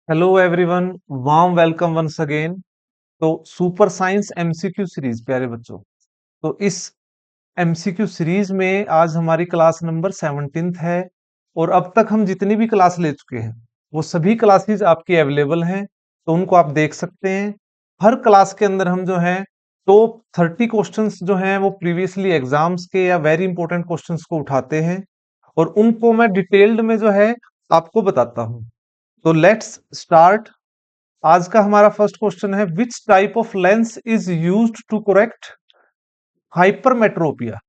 Hello everyone, warm welcome once again. तो super science MCQ series प्यारे बच्चों। तो इस एमसीक्यू सीरीज में आज हमारी क्लास नंबर 17th है। और अब तक हम जितनी भी क्लास ले चुके हैं वो सभी क्लासेस आपकी अवेलेबल हैं, तो उनको आप देख सकते हैं। हर क्लास के अंदर हम जो है टॉप 30 क्वेश्चंस जो हैं वो प्रीवियसली एग्जाम्स के या वेरी इंपॉर्टेंट क्वेश्चंस को उठाते हैं और उनको मैं डिटेल्ड में जो है आपको बताता हूँ। तो लेट्स स्टार्ट। आज का हमारा फर्स्ट क्वेश्चन है, which type of lens is used to correct hypermetropia.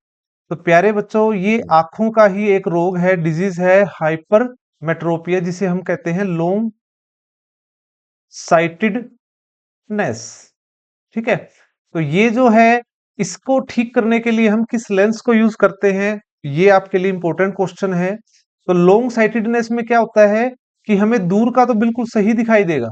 तो प्यारे बच्चों, ये आंखों का ही एक रोग है, डिजीज है हाइपरमेट्रोपिया, जिसे हम कहते हैं लॉन्ग साइटेडनेस। ठीक है। तो ये जो है, इसको ठीक करने के लिए हम किस लेंस को यूज करते हैं, ये आपके लिए इंपॉर्टेंट क्वेश्चन है। तो लॉन्ग साइटेडनेस में क्या होता है कि हमें दूर का तो बिल्कुल सही दिखाई देगा,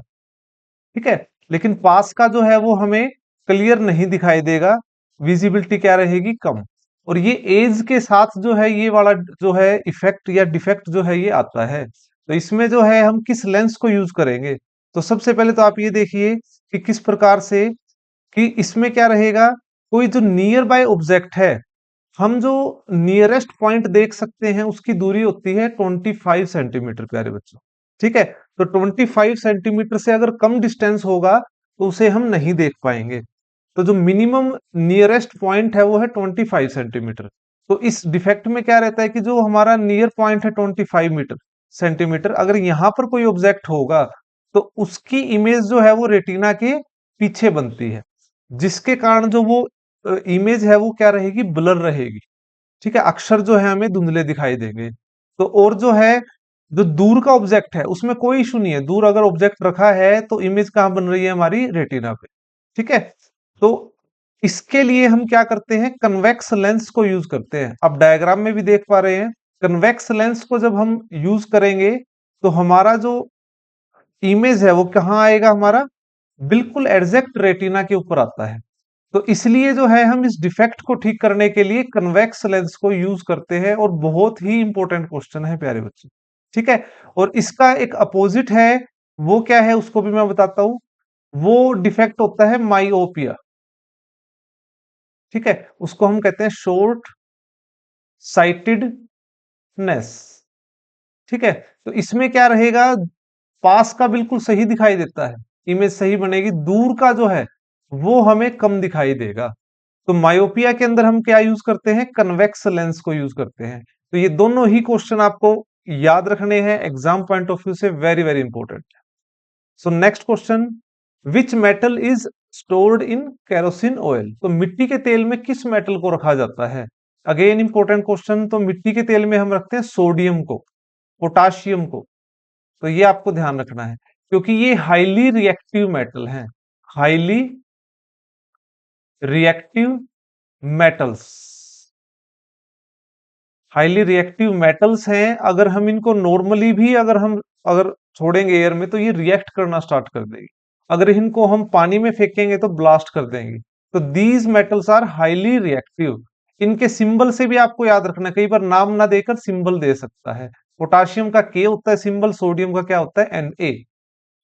ठीक है, लेकिन पास का जो है वो हमें क्लियर नहीं दिखाई देगा, विजिबिलिटी क्या रहेगी, कम। और ये एज के साथ जो है ये वाला जो है इफेक्ट या डिफेक्ट जो है ये आता है। तो इसमें जो है हम किस लेंस को यूज करेंगे, तो सबसे पहले तो आप ये देखिए कि किस प्रकार से कि इसमें क्या रहेगा। कोई जो नियर बाय ऑब्जेक्ट है, हम जो नियरेस्ट पॉइंट देख सकते हैं उसकी दूरी होती है 25 सेंटीमीटर प्यारे बच्चों। ठीक है। तो 25 सेंटीमीटर से अगर कम डिस्टेंस होगा तो उसे हम नहीं देख पाएंगे। तो जो मिनिमम नियरेस्ट पॉइंट है वो है 25 सेंटीमीटर। तो इस डिफेक्ट में क्या रहता है कि जो हमारा नियर पॉइंट है 25 मीटर सेंटीमीटर, अगर यहां पर कोई ऑब्जेक्ट होगा तो उसकी इमेज जो है वो रेटिना के पीछे बनती है, जिसके कारण जो वो इमेज है वो क्या रहेगी, ब्लर रहेगी। ठीक है, अक्षर जो है हमें धुंधले दिखाई देंगे। तो और जो है, जो दूर का ऑब्जेक्ट है उसमें कोई इशू नहीं है, दूर अगर ऑब्जेक्ट रखा है तो इमेज कहाँ बन रही है, हमारी रेटिना पे। ठीक है। तो इसके लिए हम क्या करते हैं, कन्वेक्स लेंस को यूज करते हैं। अब डायग्राम में भी देख पा रहे हैं, कन्वेक्स लेंस को जब हम यूज करेंगे तो हमारा जो इमेज है वो कहाँ आएगा, हमारा बिल्कुल एग्जैक्ट रेटिना के ऊपर आता है। तो इसलिए जो है हम इस डिफेक्ट को ठीक करने के लिए कन्वेक्स लेंस को यूज करते हैं, और बहुत ही इंपॉर्टेंट क्वेश्चन है प्यारे बच्चे। ठीक है। और इसका एक अपोजिट है, वो क्या है उसको भी मैं बताता हूं। वो डिफेक्ट होता है माइओपिया। ठीक है, उसको हम कहते हैं शॉर्ट साइटेडनेस। ठीक है। तो इसमें क्या रहेगा, पास का बिल्कुल सही दिखाई देता है, इमेज सही बनेगी, दूर का जो है वो हमें कम दिखाई देगा। तो मायोपिया के अंदर हम क्या यूज करते हैं, कन्वेक्स लेंस को यूज करते हैं। तो ये दोनों ही क्वेश्चन आपको याद रखने हैं, एग्जाम पॉइंट ऑफ व्यू से very very important. So next question, which metal is stored in kerosene oil. तो मिट्टी के तेल में किस मेटल को रखा जाता है, अगेन इंपॉर्टेंट क्वेश्चन। तो मिट्टी के तेल में हम रखते हैं सोडियम को, पोटाशियम को। तो ये आपको ध्यान रखना है, क्योंकि ये हाईली रिएक्टिव मेटल हैं, highly reactive metals. Highly reactive metals हैं, अगर हम इनको नॉर्मली भी अगर छोड़ेंगे एयर में तो ये रिएक्ट करना स्टार्ट कर देगी, अगर इनको हम पानी में फेंकेंगे तो ब्लास्ट कर देंगे। तो these metals are highly reactive. इनके सिंबल से भी आपको याद रखना है, कई बार नाम ना देकर सिंबल दे सकता है। पोटाशियम का के होता है सिंबल, सोडियम का क्या होता है, Na।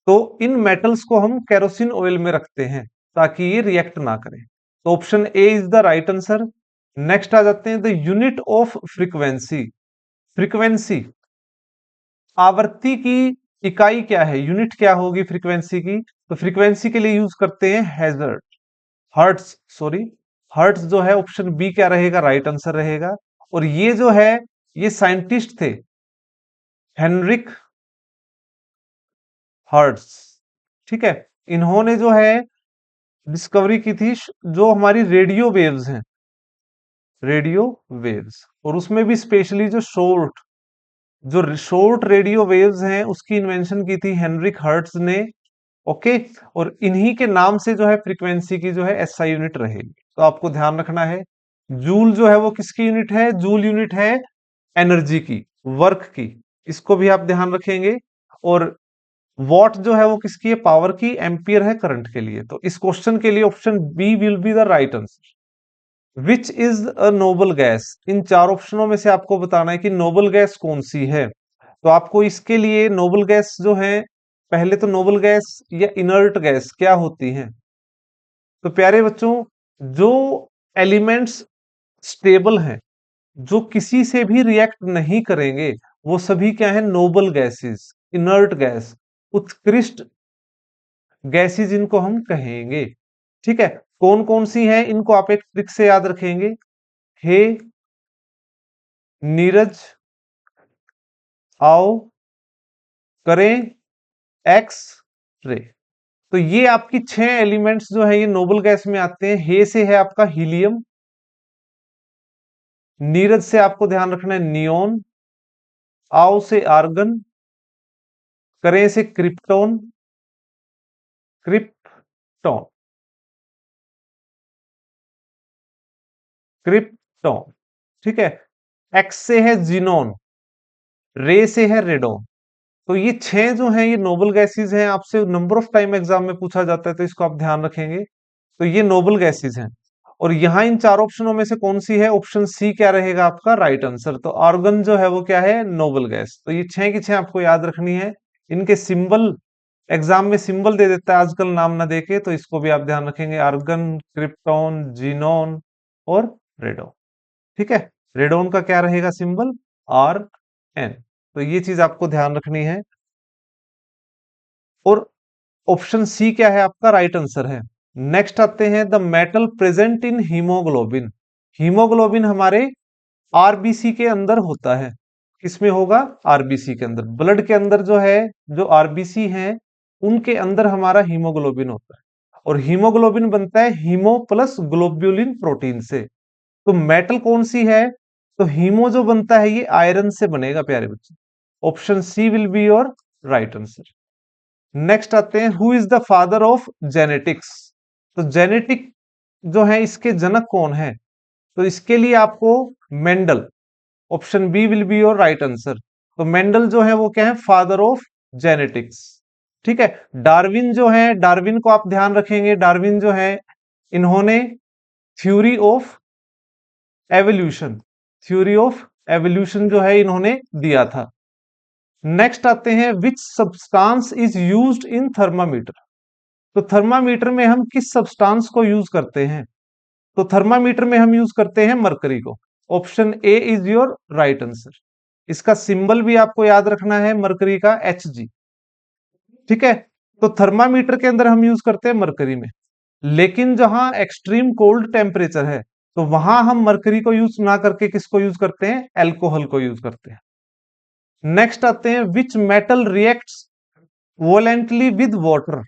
तो इन मेटल्स को हम केरोसिन ऑयल में रखते हैं ताकि ये रिएक्ट ना करें। तो option A is the right answer. Next आ जाते हैं, the unit of frequency. Frequency, आवृत्ति की इकाई क्या है, यूनिट क्या होगी फ्रीक्वेंसी की। तो फ्रीक्वेंसी के लिए यूज करते हैं हैजर्ड, हर्ट्स, सॉरी, हर्ट्स जो है ऑप्शन बी क्या रहेगा, राइट आंसर रहेगा। और ये जो है, ये साइंटिस्ट थे हेनरिक हर्ट्स। ठीक है। इन्होंने जो है डिस्कवरी की थी जो हमारी रेडियो वेव्स हैं, रेडियो वेव्स, और उसमें भी स्पेशली जो शॉर्ट रेडियो वेव्स हैं उसकी इन्वेंशन की थी हेनरिक हर्ट्ज ने। ओके। और इन्हीं के नाम से जो है फ्रीक्वेंसी की जो है एसआई यूनिट रहेगी, तो आपको ध्यान रखना है। जूल जो है वो किसकी यूनिट है, जूल यूनिट है एनर्जी की, वर्क की, इसको भी आप ध्यान रखेंगे। और वॉट जो है वो किसकी है, पावर की, एम्पियर है करंट के लिए। तो इस क्वेश्चन के लिए option B will be the right answer. Which is a noble gas. इन चार ऑप्शनों में से आपको बताना है कि नोबल गैस कौन सी है। तो आपको इसके लिए नोबल गैस जो है पहले तो नोबल गैस या इनर्ट गैस क्या होती हैं? तो प्यारे बच्चों, जो एलिमेंट्स स्टेबल हैं, जो किसी से भी रिएक्ट नहीं करेंगे, वो सभी क्या है? नोबल गैसेस, इनर्ट गैस, उत्कृष्ट गैसेस इनको हम कहेंगे। ठीक है, कौन कौन सी हैं इनको आप एक ट्रिक से याद रखेंगे। हे, नीरज, आओ, करें एक्स रे। तो ये आपकी 6 एलिमेंट्स जो है ये नोबल गैस में आते हैं। हे से है आपका हीलियम, नीरज से आपको ध्यान रखना है नियोन, आओ से आर्गन, करें से क्रिप्टोन, क्रिप्टोन, क्रिप्टोन। ठीक है, एक्स से है जीनोन, रे से है रेडोन। तो ये 6 जो हैं ये नोबल गैसेस हैं। आपसे नंबर ऑफ टाइम एग्जाम में पूछा जाता है, तो इसको आप ध्यान रखेंगे। तो ये नोबल गैसेस हैं। और यहां इन चार ऑप्शनों में से कौन सी है? ऑप्शन सी क्या रहेगा आपका राइट आंसर। तो आर्गन जो है वो क्या है? Noble gas. तो ये 6 की 6 आपको याद रखनी है। इनके सिंबल एग्जाम में सिंबल दे देता है आजकल नाम ना देके, तो इसको भी आप ध्यान रखेंगे। आर्गन, क्रिप्टॉन, जीनोन और रेडोन। ठीक है, रेडोन का क्या रहेगा सिंबल? Are N. तो ये चीज आपको ध्यान रखनी है। और ऑप्शन सी क्या है आपका राइट आंसर है। नेक्स्ट आते हैं, the metal present in haemoglobin. Haemoglobin हमारे आरबीसी के अंदर होता है। किसमें होगा? आरबीसी के अंदर। ब्लड के अंदर जो है, जो आरबीसी हैं उनके अंदर हमारा हीमोग्लोबिन होता है। और हीमोग्लोबिन बनता है हीमो प्लस ग्लोब्यूलिन प्रोटीन से। तो मेटल कौन सी है? तो हीमो जो बनता है ये आयरन से बनेगा प्यारे बच्चे। Option C will be your right answer. Next आते हैं, who is the father of genetics. तो जेनेटिक जो है इसके जनक कौन है? तो इसके लिए आपको Mendel, option B will be your right answer. तो मेंडल जो है वो क्या है? Father of genetics. ठीक है, डार्विन जो है, डार्विन को आप ध्यान रखेंगे। डार्विन जो है इन्होंने theory of evolution, theory of evolution जो है इन्होंने दिया था। नेक्स्ट आते हैं, which substance is used in thermometer. तो थर्मामीटर में हम किस सब्सटेंस को यूज करते हैं? तो थर्मामीटर में हम यूज करते हैं मरकरी को। Option A is your right answer. इसका सिंबल भी आपको याद रखना है मरकरी का, एच जी। ठीक है, तो थर्मामीटर के अंदर हम यूज करते हैं मरकरी में। लेकिन जहां एक्सट्रीम कोल्ड टेम्परेचर है तो वहां हम मरकरी को यूज ना करके किसको यूज करते हैं? एल्कोहल को यूज करते हैं। नेक्स्ट आते हैं, which metal reacts violently with water.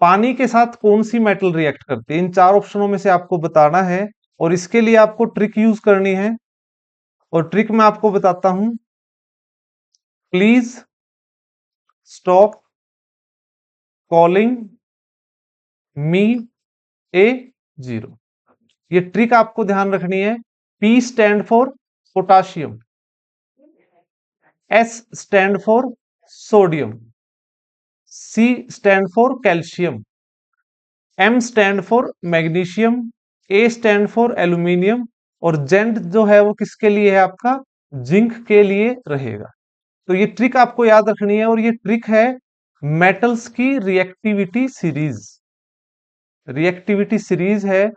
पानी के साथ कौन सी मेटल रिएक्ट करती है? इन चार ऑप्शनों में से आपको बताना है। और इसके लिए आपको ट्रिक यूज करनी है। और ट्रिक मैं आपको बताता हूं। Please stop calling me a zero. ये ट्रिक आपको ध्यान रखनी है। P stand for potassium, S stand for sodium, C stand for calcium, M stand for magnesium, A stand for aluminium और जेड जो है वो किसके लिए है आपका? जिंक के लिए रहेगा। तो ये ट्रिक आपको याद रखनी है। और ये ट्रिक है मेटल्स की रिएक्टिविटी सीरीज। रिएक्टिविटी सीरीज है।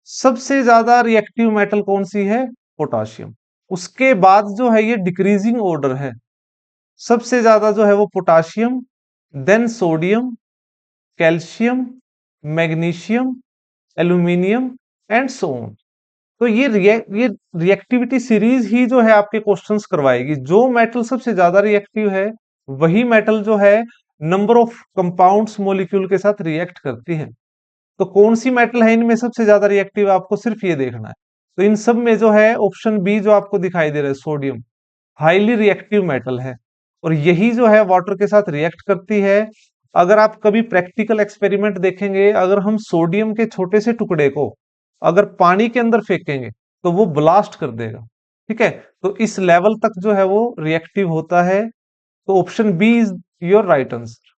सबसे ज्यादा रिएक्टिव मेटल कौन सी है? पोटाशियम। उसके बाद जो है ये डिक्रीजिंग ऑर्डर है। सबसे ज्यादा जो है वो potassium, then sodium, calcium, magnesium, aluminium and so on. तो ये रिएक्टिविटी सीरीज ही जो है आपके क्वेश्चंस करवाएगी। जो मेटल सबसे ज्यादा रिएक्टिव है वही मेटल जो है नंबर ऑफ कंपाउंड्स मॉलिक्यूल के साथ रिएक्ट करती है। तो कौन सी मेटल है इनमें सबसे ज्यादा रिएक्टिव? आपको सिर्फ ये देखना है। तो इन सब में जो है ऑप्शन बी जो आपको दिखाई दे रहा है सोडियम, हाईली रिएक्टिव मेटल है। और यही जो है वाटर के साथ रिएक्ट करती है। अगर आप कभी प्रैक्टिकल एक्सपेरिमेंट देखेंगे, अगर हम सोडियम के छोटे से टुकड़े को अगर पानी के अंदर फेंकेंगे तो वो ब्लास्ट कर देगा। ठीक है, तो इस लेवल तक जो है वो रिएक्टिव होता है। तो option B is your right answer.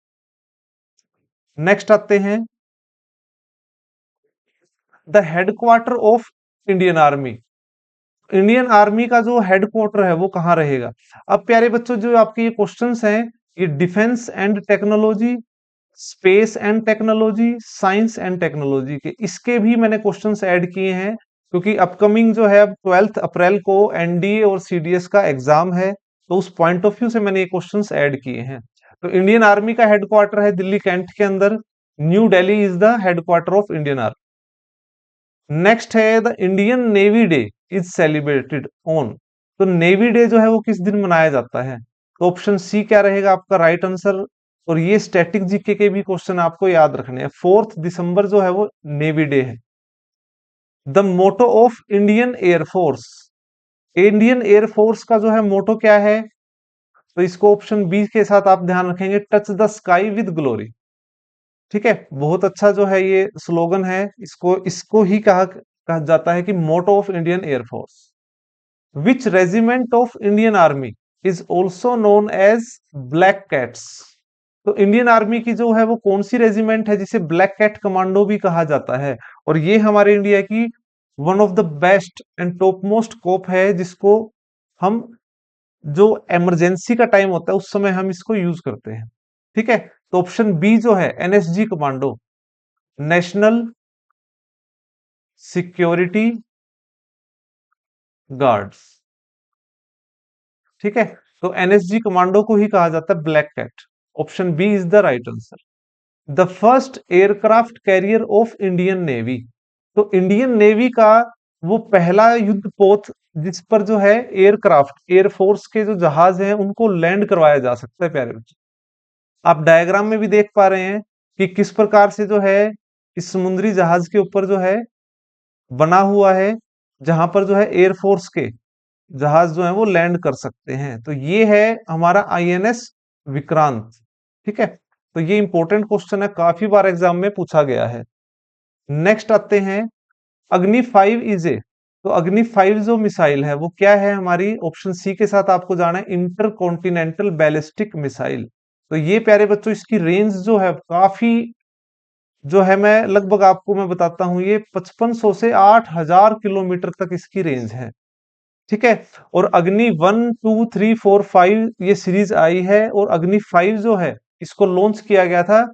Next आते हैं, the headquarter of Indian army. Indian army का जो हेडक्वार्टर है वो कहाँ रहेगा? अब प्यारे बच्चों जो आपके ये क्वेश्चंस हैं ये defence and technology, space and technology, science and technology के इसके भी मैंने क्वेश्चंस ऐड किए हैं, क्योंकि अपकमिंग जो है अब 12 अप्रैल को एनडीए और सीडीएस का एग्जाम है, तो उस पॉइंट ऑफ व्यू से मैंने ये क्वेश्चंस ऐड किए हैं। तो इंडियन आर्मी का हेडक्वार्टर है दिल्ली कैंट के अंदर। New Delhi is the headquarter of Indian army. Next है the Indian navy day is celebrated on. तो नेवी डे जो है वो किस दिन मनाया जाता है? तो ऑप्शन सी क्या रहेगा आपका राइट आंसर। और ये स्टैटिक जीके के भी क्वेश्चन आपको याद रखने हैं। 4 दिसंबर जो है वो नेवी डे है। The motto of Indian air force, Indian air force का जो है मोटो क्या है? तो इसको ऑप्शन बी के साथ आप ध्यान रखेंगे, touch the sky with glory. ठीक है, बहुत अच्छा जो है ये स्लोगन है। इसको इसको ही कहा जाता है कि motto of Indian air force. Which regiment of Indian army is also known as black cats. तो इंडियन आर्मी की जो है वो कौन सी रेजिमेंट है जिसे ब्लैक कैट कमांडो भी कहा जाता है? और ये हमारे इंडिया की one of the best and topmost कोप है, जिसको हम जो इमरजेंसी का टाइम होता है उस समय हम इसको यूज करते हैं। ठीक है, तो ऑप्शन बी जो है NSG commando, national security guards. ठीक है, तो एनएसजी कमांडो को ही कहा जाता है black cat. Option B is the right answer. The first aircraft carrier of Indian navy. तो इंडियन नेवी का वो पहला युद्ध पोत जिस पर जो है एयरक्राफ्ट एयरफोर्स के जो जहाज हैं उनको लैंड करवाया जा सकता है प्यारे बच्चे। आप डायग्राम में भी देख पा रहे हैं कि किस प्रकार से जो है इस समुद्री जहाज के ऊपर जो है बना हुआ है, जहां पर जो है एयरफोर्स के जहाज जो है वो लैंड कर सकते हैं। तो ये है हमारा आईएनएस विक्रांत। ठीक है, तो ये इंपॉर्टेंट क्वेश्चन है, काफी बार एग्जाम में पूछा गया है। नेक्स्ट आते हैं, अग्नि 5 इज ए। तो अग्नि 5 जो मिसाइल है वो क्या है हमारी? ऑप्शन सी के साथ आपको जाना है, इंटर कॉन्टिनेंटल बैलिस्टिक मिसाइल। तो ये प्यारे बच्चों इसकी रेंज जो है काफी जो है, मैं लगभग आपको मैं बताता हूं, ये 5500 से 8000 किलोमीटर तक इसकी रेंज है। ठीक है, और अग्नि 1 2 3 4 5 ये सीरीज आई है, और अग्नि 5 जो है इसको लॉन्च किया गया था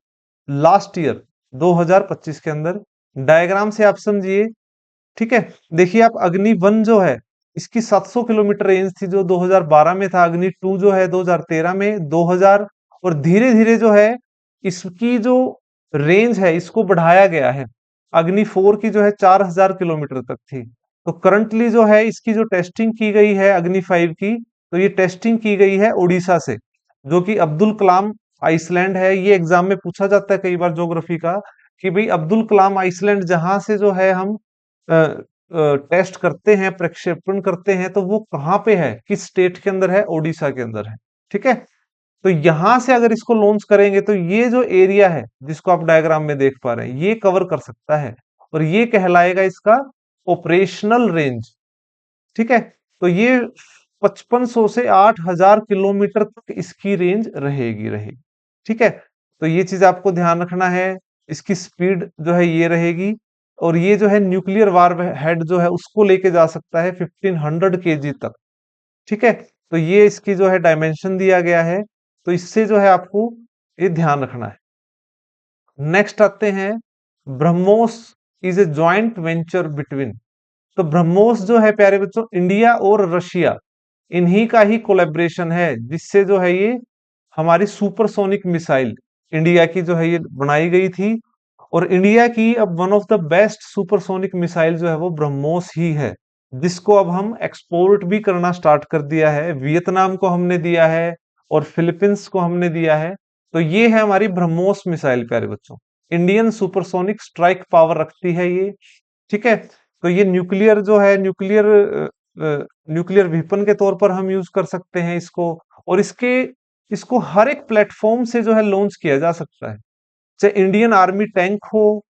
लास्ट ईयर 2025 के अंदर। डायग्राम से आप समझिए। ठीक है, देखिए आप अग्नि 1 जो है इसकी 700 किलोमीटर रेंज थी जो 2012 में था। अग्नि 2 जो है 2013 में, 2000, और धीरे धीरे जो है इसकी जो रेंज है इसको बढ़ाया गया है। अग्नि 4 की जो है 4000 किलोमीटर तक थी। तो करंटली जो है इसकी जो टेस्टिंग की गई है अग्नि 5 की, तो ये टेस्टिंग की गई है उड़ीसा से, जो कि अब्दुल कलाम आइसलैंड है। ये एग्जाम में पूछा जाता है कई बार ज्योग्राफी का, कि भाई अब्दुल कलाम आइसलैंड जहां से जो है हम टेस्ट करते हैं, प्रक्षेपण करते हैं, तो वो कहाँ पे है, किस स्टेट के अंदर है? ओडिशा के अंदर है। ठीक है, तो यहां से अगर इसको लॉन्च करेंगे तो ये जो एरिया है जिसको आप डायग्राम में देख पा रहे हैं ये कवर कर सकता है, और ये कहलाएगा इसका ऑपरेशनल रेंज। ठीक है, तो ये 5500 से 8000 किलोमीटर तक इसकी रेंज रहेगी। ठीक है, तो ये चीज आपको ध्यान रखना है। इसकी स्पीड जो है ये रहेगी, और ये जो है न्यूक्लियर वार हेड जो है उसको लेके जा सकता है 1500 केजी तक। ठीक है, तो ये इसकी जो है डायमेंशन दिया गया है, तो इससे जो है आपको ये ध्यान रखना है। नेक्स्ट आते हैं, BrahMos is a joint venture between. तो ब्रह्मोस जो है प्यारे बच्चों इंडिया और रशिया इन्हीं का ही कोलेब्रेशन है, जिससे जो है ये हमारी सुपरसोनिक मिसाइल इंडिया की जो है ये बनाई गई थी। और इंडिया की अब one of the best supersonic missile जो है वो ब्रह्मोस ही है, जिसको अब हम एक्सपोर्ट भी करना स्टार्ट कर दिया है। वियतनाम को हमने दिया है और फिलीपींस को हमने दिया है। तो ये है हमारी ब्रह्मोस मिसाइल प्यारे बच्चों, इंडियन सुपरसोनिक स्ट्राइक पावर रखती है ये। ठीक है, तो ये न्यूक्लियर जो है न्यूक्लियर वेपन के तौर पर हम यूज कर सकते हैं इसको, और इसको हर एक प्लेटफॉर्म से जो है लॉन्च किया जा सकता है, चाहे इंडियन आर्मी टैंक हो,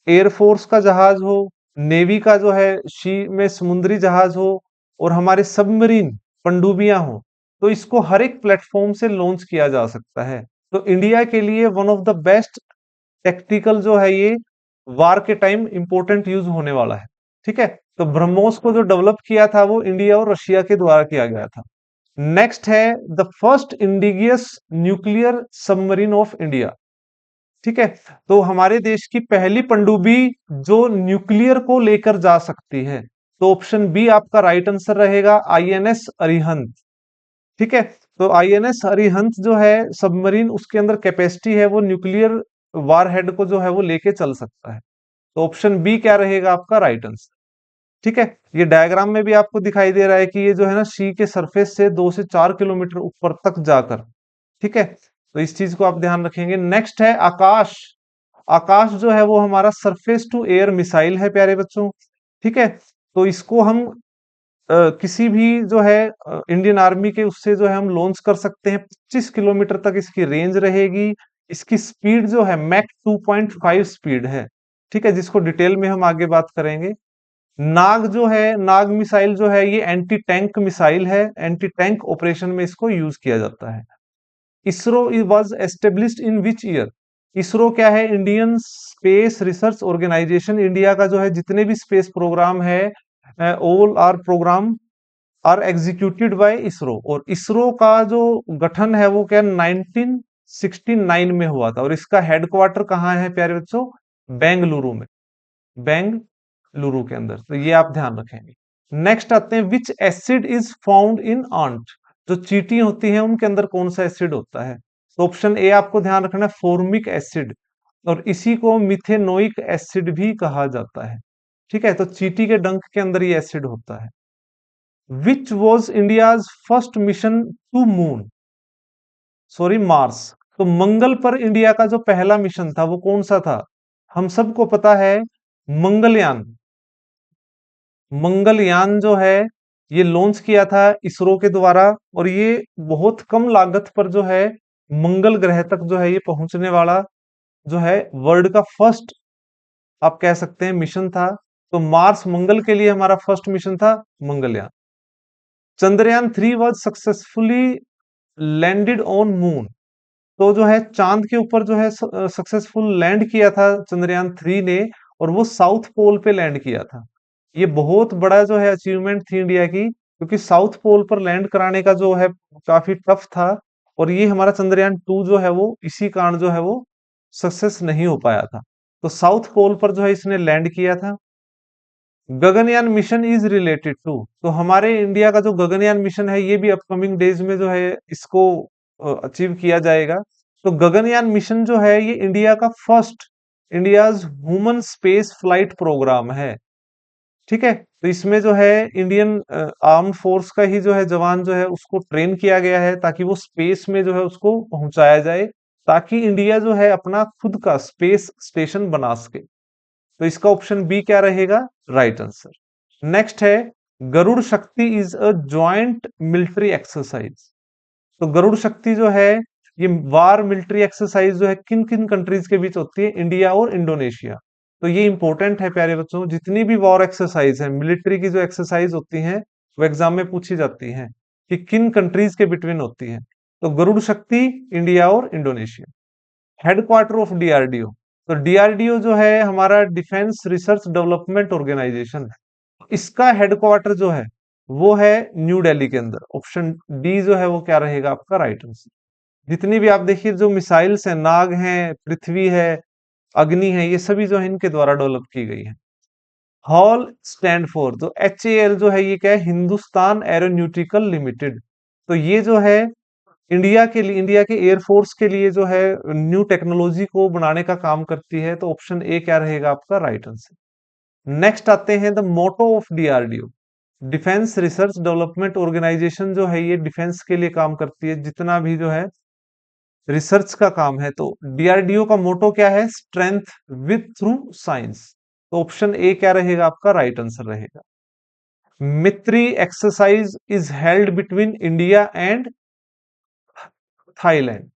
एयरफोर्स का जहाज हो, नेवी का जो है शी में समुद्री जहाज हो, और हमारे सबमरीन पनडुब्बियां हो, तो इसको हर एक प्लेटफॉर्म से लॉन्च किया जा सकता है। तो इंडिया के लिए one of the best tactical जो है ये वार के टाइम इंपॉर्टेंट यूज होने वाला है। ठीक है, तो ब्रह्मोस को जो डेवलप किया था वो इंडिया और रशिया के द्वारा किया गया था। नेक्स्ट है the first indigenous nuclear submarine of India. ठीक है, तो हमारे देश की पहली पनडुब्बी जो न्यूक्लियर को लेकर जा सकती है, तो ऑप्शन बी आपका राइट आंसर रहेगा, आईएनएस अरिहंत। ठीक है, तो आईएनएस अरिहंत जो है सबमरीन, उसके अंदर कैपेसिटी है वो न्यूक्लियर वारहेड को जो है वो लेके चल सकता है। तो ऑप्शन बी क्या रहेगा आपका राइट आंसर। ठीक है, ये डायग्राम में भी आपको दिखाई दे रहा है कि ये जो है ना सी के सरफेस से 2 से 4 किलोमीटर ऊपर तक जाकर। ठीक है, तो इस चीज को आप ध्यान रखेंगे। नेक्स्ट है आकाश। आकाश जो है वो हमारा सरफेस टू एयर मिसाइल है प्यारे बच्चों। ठीक है, तो इसको हम किसी भी जो है इंडियन आर्मी के उससे जो है हम लॉन्च कर सकते हैं। 25 किलोमीटर तक इसकी रेंज रहेगी। इसकी स्पीड जो है मैक 2.5 स्पीड है। ठीक है, जिसको डिटेल में हम आगे बात करेंगे। नाग जो है, नाग मिसाइल जो है ये एंटी टैंक मिसाइल है। एंटी टैंक ऑपरेशन में इसको यूज किया जाता है। ISRO was established in which year. ISRO क्या है, Indian space research organisation. India का जो है जितने भी स्पेस प्रोग्राम है, all are program are executed by ISRO. और इसरो का जो गठन है वो क्या 1969 में हुआ था। और इसका हेडक्वार्टर कहाँ है प्यारे बच्चों, बेंगलुरु में। बेंगलुरु के अंदर, तो ये आप ध्यान रखेंगे। नेक्स्ट आते हैं, which acid is found in ant. जो चींटी होती है उनके अंदर कौन सा एसिड होता है। तो ऑप्शन ए आपको ध्यान रखना है, फॉर्मिक एसिड। और इसी को मिथेनोइक एसिड भी कहा जाता है। ठीक है, तो चींटी के डंक के अंदर ये एसिड होता है। Which was India's first mission to moon, sorry Mars. तो मंगल पर इंडिया का जो पहला मिशन था वो कौन सा था। हम सबको पता है मंगलयान। मंगलयान जो है ये लॉन्च किया था इसरो के द्वारा। और ये बहुत कम लागत पर जो है मंगल ग्रह तक जो है ये पहुंचने वाला जो है वर्ल्ड का फर्स्ट, आप कह सकते हैं, मिशन था। तो मार्स, मंगल के लिए हमारा फर्स्ट मिशन था Mangalyaan. Chandrayaan 3 was successfully landed on moon. तो जो है चांद के ऊपर जो है सक्सेसफुल लैंड किया था चंद्रयान 3 ने। और वो साउथ पोल पे लैंड किया था। ये बहुत बड़ा जो है अचीवमेंट थी इंडिया की, क्योंकि साउथ पोल पर लैंड कराने का जो है काफी टफ था। और ये हमारा चंद्रयान 2 जो है वो इसी कारण जो है वो सक्सेस नहीं हो पाया था। तो साउथ पोल पर जो है इसने लैंड किया था। Gaganyaan mission is related to. तो हमारे इंडिया का जो गगनयान मिशन है ये भी अपकमिंग डेज में जो है इसको अचीव किया जाएगा। तो गगनयान मिशन जो है ये इंडिया का first, India's human space flight program है। ठीक है, तो इसमें जो है इंडियन आर्म फोर्स का ही जो है जवान जो है उसको ट्रेन किया गया है ताकि वो स्पेस में जो है उसको पहुंचाया जाए, ताकि इंडिया जो है अपना खुद का स्पेस स्टेशन बना सके। तो इसका ऑप्शन बी क्या रहेगा, राइट आंसर। नेक्स्ट है, गरुड़ शक्ति is a joint military exercise. तो गरुड़ शक्ति जो है ये वार मिलिट्री एक्सरसाइज जो है किन किन कंट्रीज के बीच होती है, इंडिया और इंडोनेशिया। तो ये इंपॉर्टेंट है प्यारे बच्चों, जितनी भी वॉर एक्सरसाइज है, मिलिट्री की जो एक्सरसाइज होती हैं वो एग्जाम में पूछी जाती हैं कि किन कंट्रीज के बिटवीन होती है। तो गरुड़ शक्ति इंडिया और इंडोनेशिया। Headquarter of DRDO. तो डीआरडीओ जो है हमारा डिफेंस रिसर्च डेवलपमेंट ऑर्गेनाइजेशन है। इसका हेडक्वार्टर जो है वो है न्यू दिल्ली के अंदर। ऑप्शन डी जो है वो क्या रहेगा आपका राइट आंसर। जितनी भी आप देखिए जो मिसाइल्स हैं, नाग हैं, पृथ्वी है, अग्नि है, ये सभी जो है इनके द्वारा डेवलप की गई है। हॉल स्टैंड फॉर, जो HAL जो है ये क्या है, हिंदुस्तान एरोन्यूटिकल लिमिटेड। तो ये जो है इंडिया के लिए, इंडिया के एयरफोर्स के लिए जो है न्यू टेक्नोलॉजी को बनाने का काम करती है। तो ऑप्शन ए क्या रहेगा आपका राइट आंसर। नेक्स्ट आते हैं the motto of DRDO. Defence research development organisation जो है ये डिफेंस के लिए काम करती है, जितना भी जो है रिसर्च का काम है। तो डीआरडीओ का मोटो क्या है, स्ट्रेंथ विथ थ्रू साइंस। तो ऑप्शन ए क्या रहेगा आपका राइट आंसर रहेगा। Maitree exercise is held between India and Thailand.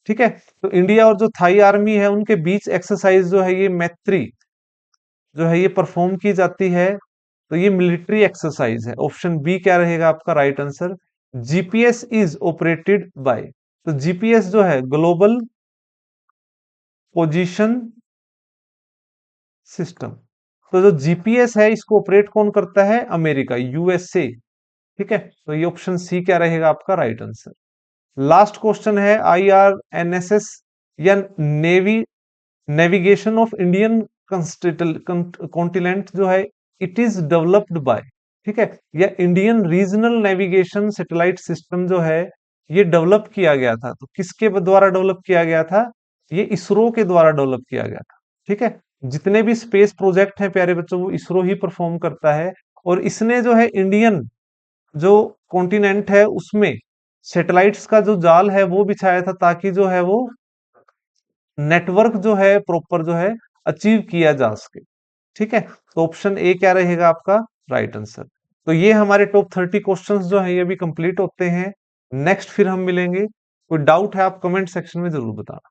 ठीक है, तो इंडिया और जो थाई आर्मी है उनके बीच एक्सरसाइज जो है ये मैत्री जो है ये परफॉर्म की जाती है। तो ये मिलिट्री एक्सरसाइज है। ऑप्शन बी क्या रहेगा आपका right answer. GPS is operated by. तो जीपीएस जो है ग्लोबल पोजीशन सिस्टम। तो जो जीपीएस है इसको ऑपरेट कौन करता है, अमेरिका, यूएसए। ठीक है, तो ये ऑप्शन सी क्या रहेगा आपका राइट आंसर। लास्ट क्वेश्चन है IRNSS या navy navigation of Indian continent जो है इट इज डेवलप्ड बाय, ठीक है, या Indian regional navigation satellite system जो है ये डेवलप किया गया था, तो किसके द्वारा डेवलप किया गया था? ये इसरो के द्वारा डेवलप किया गया था। ठीक है, जितने भी स्पेस प्रोजेक्ट हैं प्यारे बच्चों वो इसरो ही परफॉर्म करता है, और इसने जो है इंडियन जो कॉन्टिनेंट है उसमें सैटेलाइट्स का जो जाल है वो बिछाया था, ताकि जो है वो नेटवर्क जो है प्रॉपर जो है अचीव किया जा सके। ठीक है, तो ऑप्शन ए क्या रहेगा आपका राइट आंसर। तो ये हमारे टॉप 30 क्वेश्चंस जो है ये भी कंप्लीट होते हैं। नेक्स्ट फिर हम मिलेंगे। कोई डाउट है आप कमेंट सेक्शन में जरूर बताना।